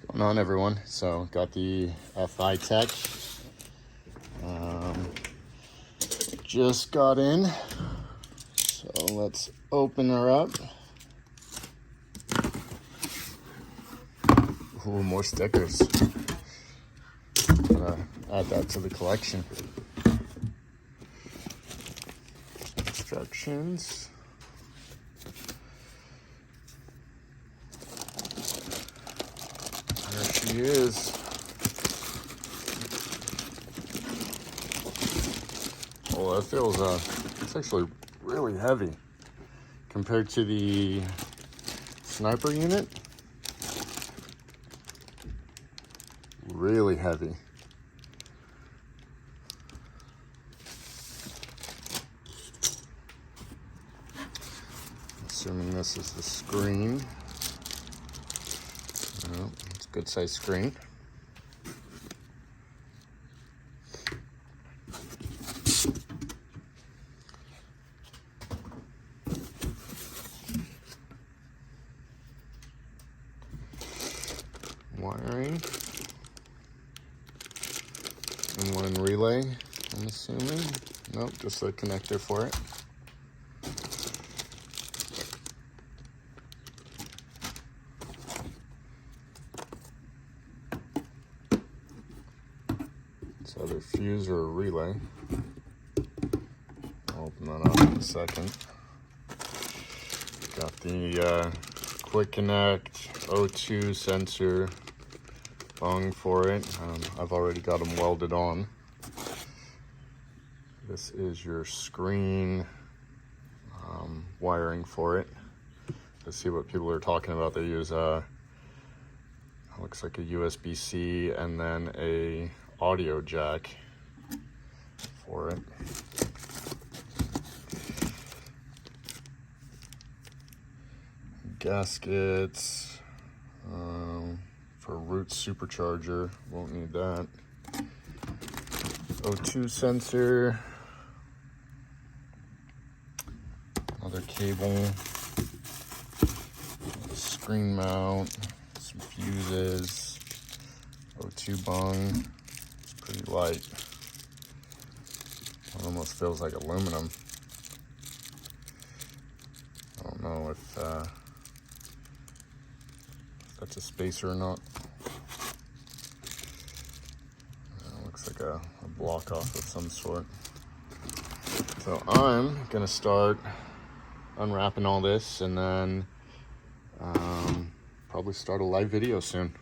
Going on, everyone? So got the Fitech. Just got in, so let's open her up. Ooh, more stickers. Add that to the collection. Instructions. There she is. Oh, that feels, it's actually really heavy compared to the sniper unit. Really heavy. Assuming this is the screen. Oh, it's a good size screen. Wiring. And one relay, I'm assuming. Nope, just a connector for it. It's either fuse or a relay. I'll open that up in a second. Got the quick connect O2 sensor bung for it. I've already got them welded on. This is your screen wiring for it. Let's see what people are talking about. They use looks like a USB-C and then a audio jack for it. Gaskets for root supercharger, won't need that. O2 sensor, another cable, screen mount, some fuses, O2 bung. It's pretty light. It almost feels like aluminum. I don't know if that's a spacer or not. Looks like a block off of some sort. So I'm gonna start unwrapping all this and then probably start a live video soon.